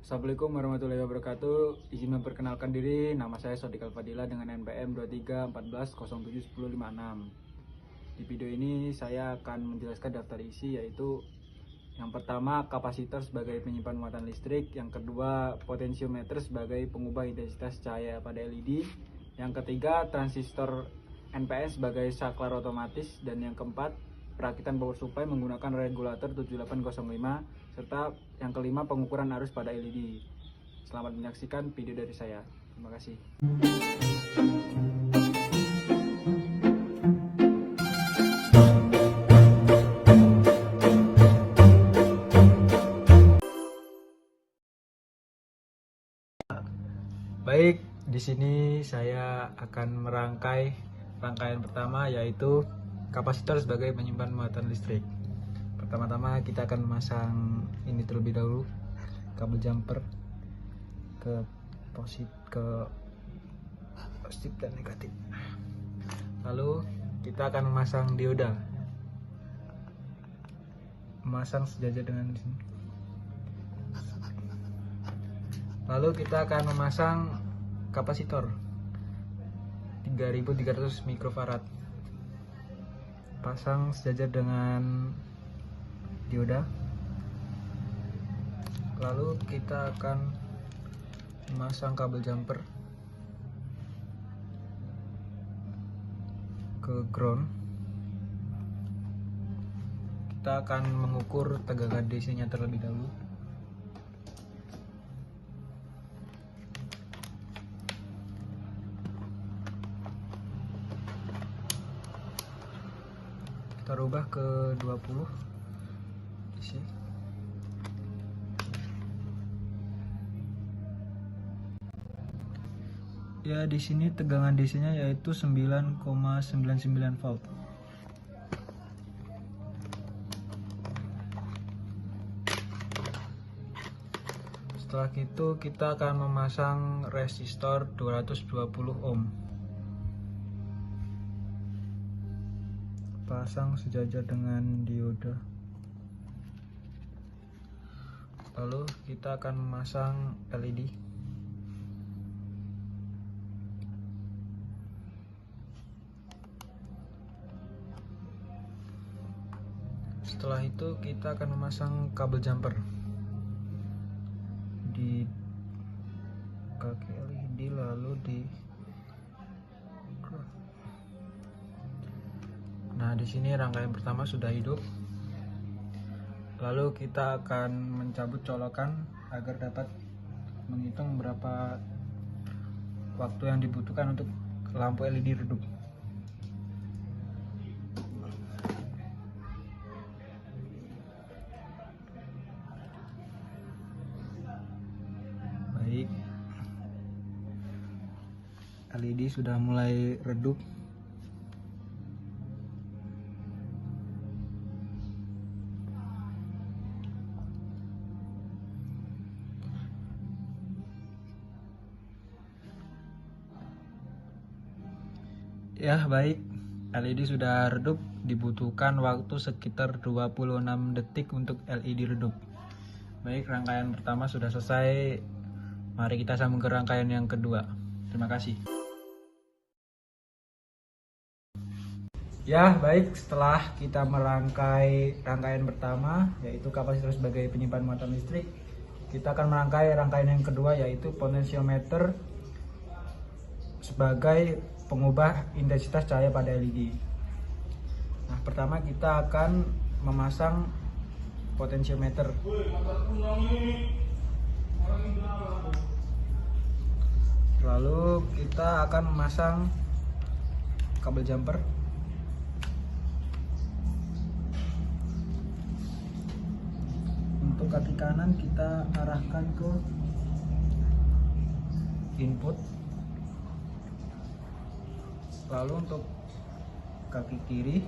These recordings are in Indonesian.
Assalamualaikum warahmatullahi wabarakatuh. Izin memperkenalkan diri, nama saya Sodiq Al-Fadila dengan NPM 2314071056. Di video ini saya akan menjelaskan daftar isi, yaitu yang pertama kapasitor sebagai penyimpan muatan listrik, yang kedua potensiometer sebagai pengubah intensitas cahaya pada LED, yang ketiga transistor NPN sebagai saklar otomatis, dan yang keempat perakitan power supply menggunakan regulator 7805, serta yang kelima pengukuran arus pada LED. Selamat menyaksikan video dari saya. Terima kasih. Baik, di sini saya akan merangkai rangkaian pertama, yaitu kapasitor sebagai penyimpan muatan listrik. Pertama-tama kita akan memasang ini terlebih dahulu, kabel jumper ke positif dan negatif. Lalu kita akan memasang dioda, memasang sejajar dengan di sini. Lalu kita akan memasang kapasitor 3300 mikrofarad, pasang sejajar dengan dioda. Lalu kita akan memasang kabel jumper ke ground. Kita akan mengukur tegangan DC nya terlebih dahulu. Kita rubah ke 20 isi. Ya, di sini tegangan DC-nya yaitu 9,99 volt. Setelah itu kita akan memasang resistor 220 ohm. Pasang sejajar dengan dioda. Lalu kita akan memasang LED. Setelah itu kita akan memasang kabel jumper di kaki LED, lalu di di sini rangkaian pertama sudah hidup. Lalu kita akan mencabut colokan agar dapat menghitung berapa waktu yang dibutuhkan untuk lampu LED redup. Baik, LED sudah mulai redup. Ya, baik, LED sudah redup. Dibutuhkan waktu sekitar 26 detik untuk LED redup. Baik, rangkaian pertama sudah selesai. Mari kita sambung ke rangkaian yang kedua. Terima kasih. Ya, baik, setelah kita merangkai rangkaian pertama, yaitu kapasitor sebagai penyimpan muatan listrik, kita akan merangkai rangkaian yang kedua, yaitu potensiometer sebagai pengubah intensitas cahaya pada LED. Nah, pertama kita akan memasang potensiometer. Lalu kita akan memasang kabel jumper. Untuk kaki kanan kita arahkan ke input. Lalu untuk kaki kiri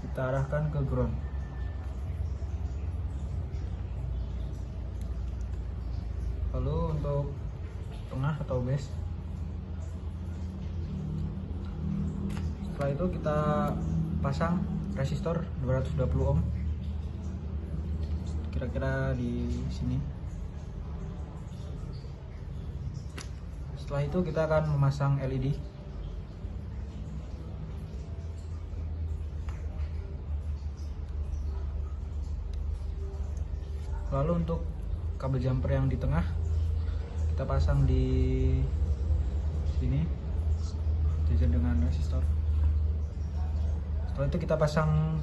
kita arahkan ke ground. Lalu untuk tengah atau base Setelah itu kita pasang resistor 220 ohm kira-kira di sini. Setelah itu kita akan memasang LED. Lalu untuk kabel jumper yang di tengah kita pasang di sini jajar dengan resistor. Setelah itu kita pasang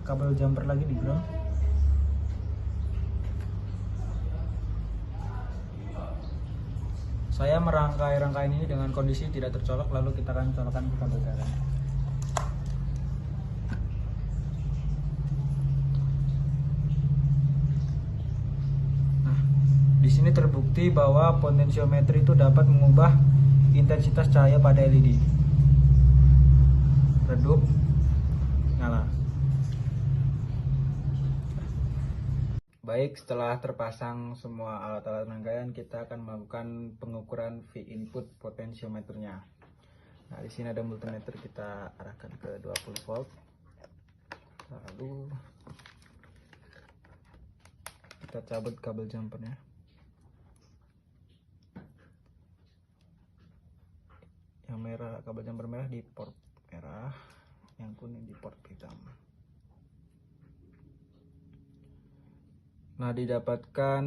kabel jumper lagi di ground. Saya merangkai rangkaian ini dengan kondisi tidak tercolok, lalu kita akan colokkan ke kabel dalam. Nah, di sini terbukti bahwa potensiometer itu dapat mengubah intensitas cahaya pada LED. Redup, nyala. Baik, setelah terpasang semua alat-alat rangkaian, kita akan melakukan pengukuran V input potensiometernya. Nah, di sini ada multimeter, kita arahkan ke 20 volt. Lalu kita cabut kabel jumpernya. Yang merah, kabel jumper merah di port merah, yang kuning di port hitam. Nah, didapatkan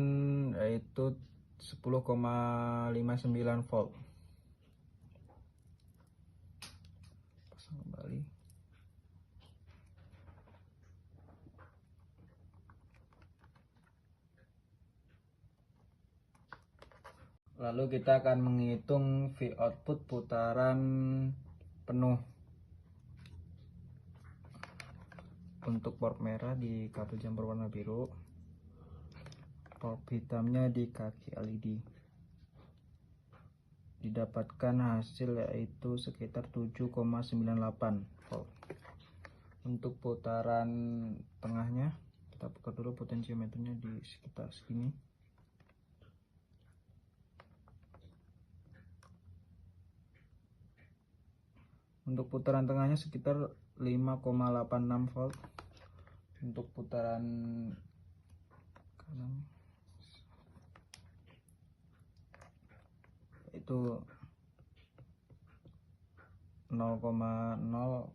yaitu 10,59 volt. Pasang kembali. Lalu kita akan menghitung V output putaran penuh untuk port merah di kabel jumper warna biru, port hitamnya di kaki LED. Didapatkan hasil yaitu sekitar 7,98 volt. Untuk putaran tengahnya kita putar dulu potensiometernya di sekitar sini. Untuk putaran tengahnya sekitar 5,86 volt. Untuk putaran kanan itu 0,0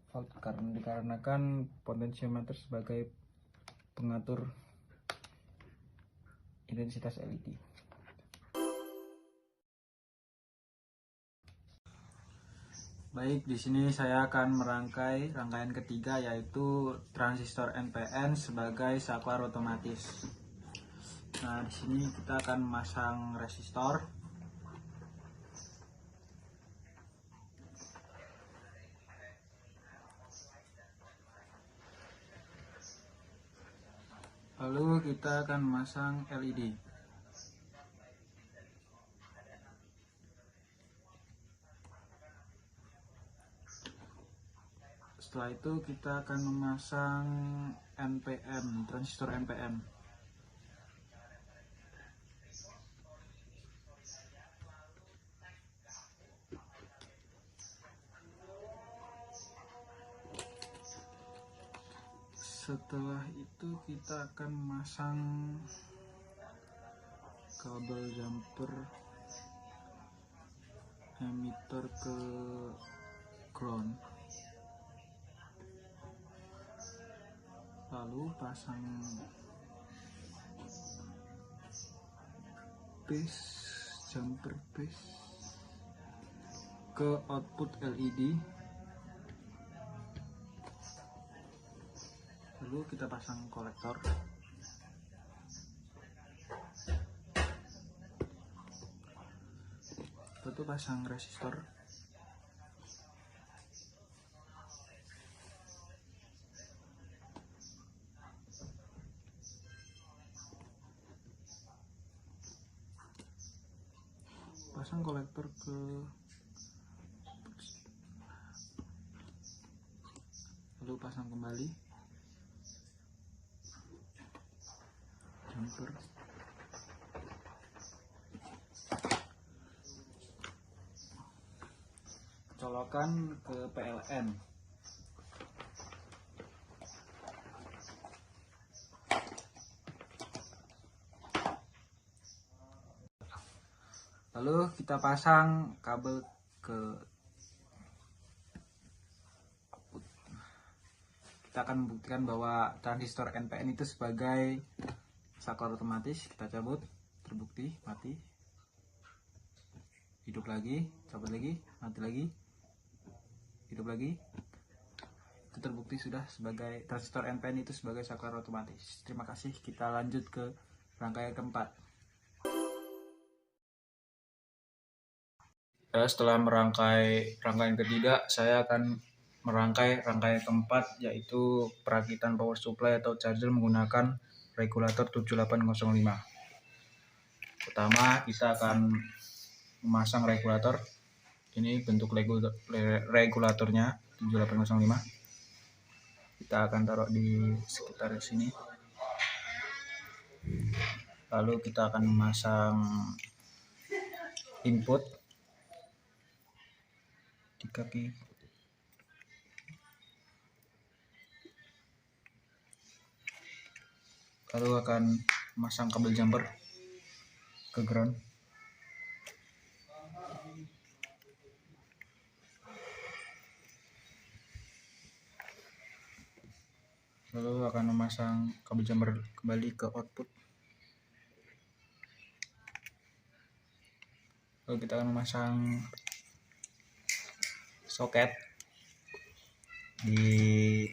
volt karena dikarenakan potensiometer sebagai pengatur intensitas LED. Baik, di sini saya akan merangkai rangkaian ketiga yaitu transistor NPN sebagai saklar otomatis. Nah, di sini kita akan memasang resistor. Lalu kita akan memasang LED. Setelah itu kita akan memasang NPN, transistor NPN. Setelah itu kita akan memasang kabel jumper emitter ke ground. Lalu pasang base, jumper base ke output LED. Lalu kita pasang kolektor. Lalu pasang resistor. Pasang kolektor ke lalu pasang kembali jumper. Colokan ke PLN. Lalu kita pasang kabel ke output. Kita akan membuktikan bahwa transistor NPN itu sebagai saklar otomatis. Kita cabut, terbukti mati. Hidup lagi, cabut lagi, mati lagi, hidup lagi. Itu terbukti sudah sebagai transistor NPN itu sebagai saklar otomatis. Terima kasih. Kita lanjut ke rangkaian keempat. Setelah merangkai rangkaian ketiga, saya akan merangkai rangkaian keempat, yaitu perakitan power supply atau charger menggunakan regulator 7805. Pertama, kita akan memasang regulator. Ini bentuk regulatornya 7805. Kita akan taruh di sekitar sini. Lalu kita akan memasang input di kaki. Lalu akan memasang kabel jumper ke ground. Lalu akan memasang kabel jumper kembali ke output. Lalu kita akan memasang soket di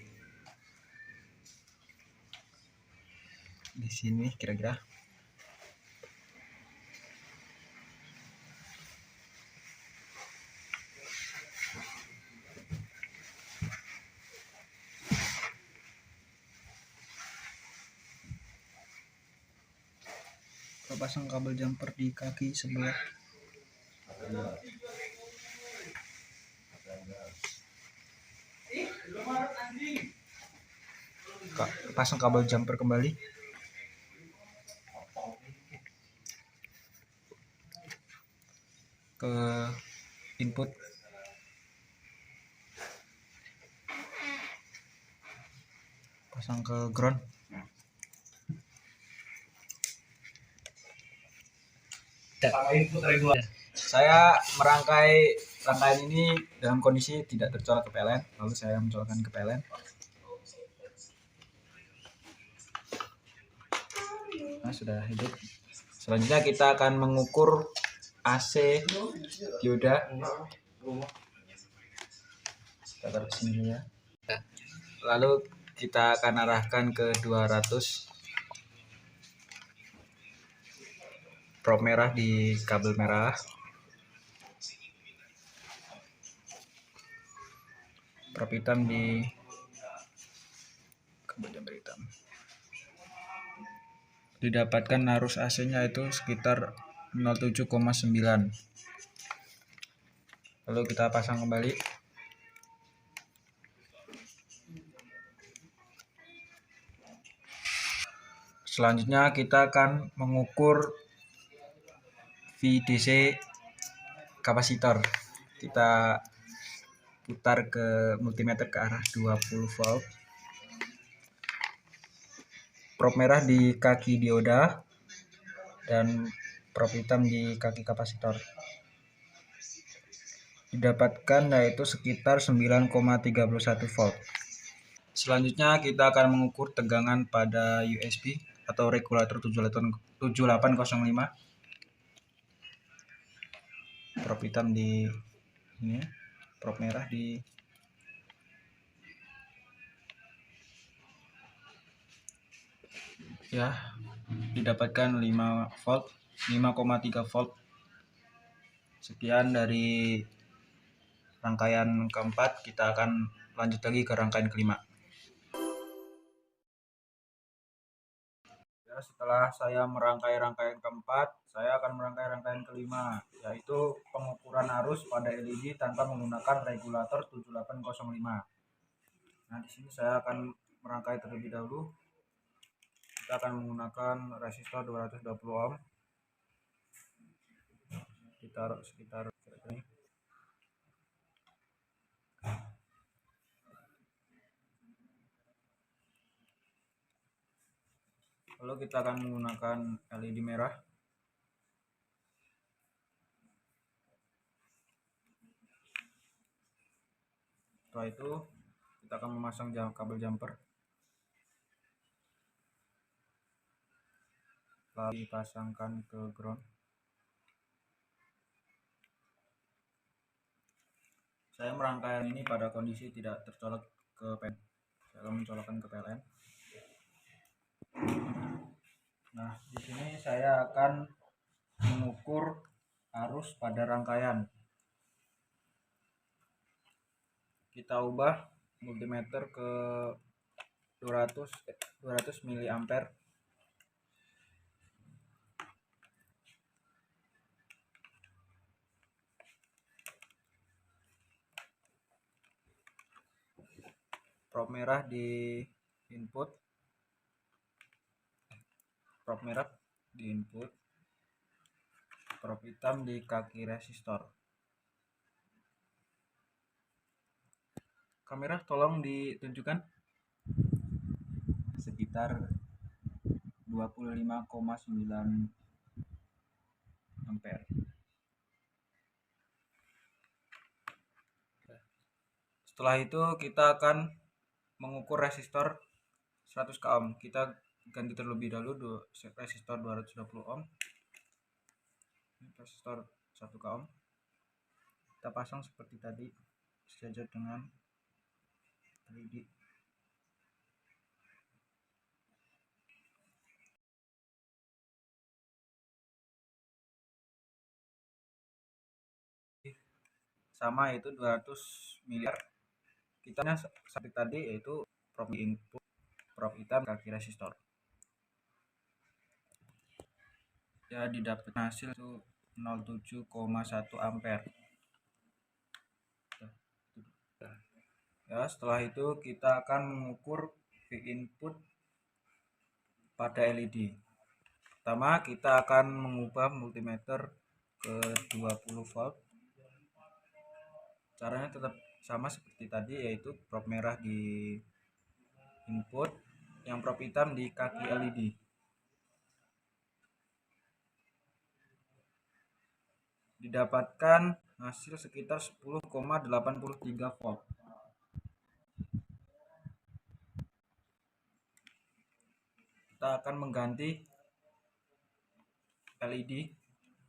sini kira-kira. Kita pasang kabel jumper di kaki sebelah. Pasang kabel jumper kembali. Ke input. Pasang ke ground. Saya merangkai rangkaian ini dalam kondisi tidak tercolok ke PLN, lalu saya mencolokkan ke PLN. Nah, sudah hidup. Selanjutnya kita akan mengukur AC dioda. Kita taruh sini ya. Lalu kita akan arahkan ke 200 probe merah di kabel merah, probe hitam di kabel jumper hitam. Didapatkan arus AC-nya itu sekitar 07,9. Lalu kita pasang kembali. Selanjutnya kita akan mengukur VDC kapasitor. Kita putar ke multimeter ke arah 20 volt. Probe merah di kaki dioda dan probe hitam di kaki kapasitor. Didapatkan yaitu sekitar 9,31 volt. Selanjutnya kita akan mengukur tegangan pada USB atau regulator 7805. Probe hitam di ini, probe merah di ya, didapatkan 5 volt, 5,3 volt. Sekian dari rangkaian keempat. Kita akan lanjut lagi ke rangkaian kelima. Setelah saya merangkai rangkaian keempat, saya akan merangkai rangkaian kelima, yaitu pengukuran arus pada LED tanpa menggunakan regulator 7805. Nah, di sini saya akan merangkai terlebih dahulu. Kita akan menggunakan resistor 220 ohm. Ditaruh sekitar ini. Lalu kita akan menggunakan LED merah. Setelah itu kita akan memasang kabel jumper, lalu dipasangkan ke ground. Saya merangkaian ini pada kondisi tidak tercolok ke PLN. Saya akan mencolokkan ke PLN. Nah, di sini saya akan mengukur arus pada rangkaian. Kita ubah multimeter ke 200 mA. Probe merah di input, probe hitam di kaki resistor. Kamera tolong ditunjukkan sekitar 25,9 ampere. Setelah itu kita akan mengukur resistor 100 ohm. Kita ganti terlebih dahulu resistor 220 ohm. Resistor 1 ohm. Kita pasang seperti tadi, sejajar dengan LED. Sama, yaitu 200 miliar. Kita seperti tadi, yaitu probe input, probe hitam kaki resistor. Ya, didapat hasil itu 07,1 ampere. Ya, setelah itu kita akan mengukur V input pada LED. Pertama, kita akan mengubah multimeter ke 20 volt. Caranya tetap sama seperti tadi, yaitu probe merah di input, yang probe hitam di kaki LED. Didapatkan hasil sekitar 10,83 volt. Kita akan mengganti LED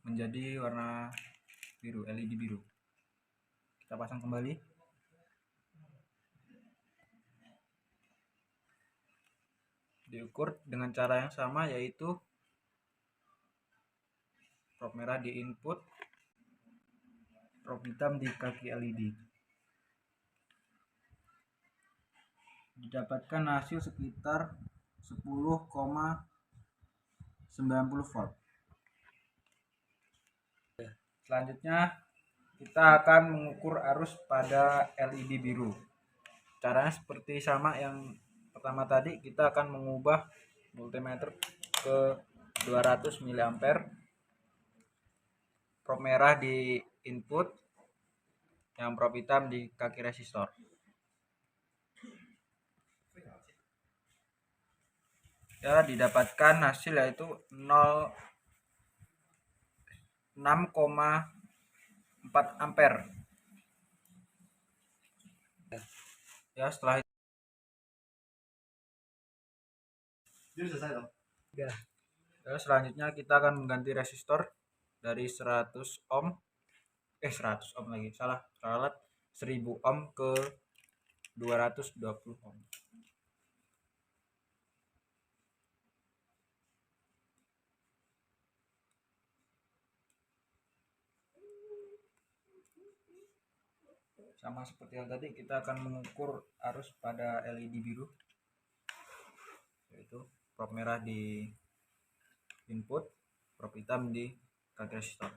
menjadi warna biru, LED biru. Kita pasang kembali. Diukur dengan cara yang sama, yaitu probe merah di input, probe hitam di kaki LED. Didapatkan hasil sekitar 10,90 volt. Selanjutnya kita akan mengukur arus pada LED biru. Caranya seperti sama yang pertama tadi, kita akan mengubah multimeter ke 200 mA, probe merah di input, yang probe hitam di kaki resistor. Ya, didapatkan hasil yaitu 6,4 ampere. Ya, setelah itu ya, selanjutnya kita akan mengganti resistor dari 100 ohm 100 ohm lagi, salah 1000 ohm ke 220 ohm. Sama seperti yang tadi, kita akan mengukur arus pada LED biru, yaitu probe merah di input, probe hitam di kaki resistor.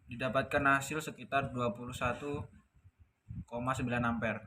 Didapatkan hasil sekitar 21,9 ampere.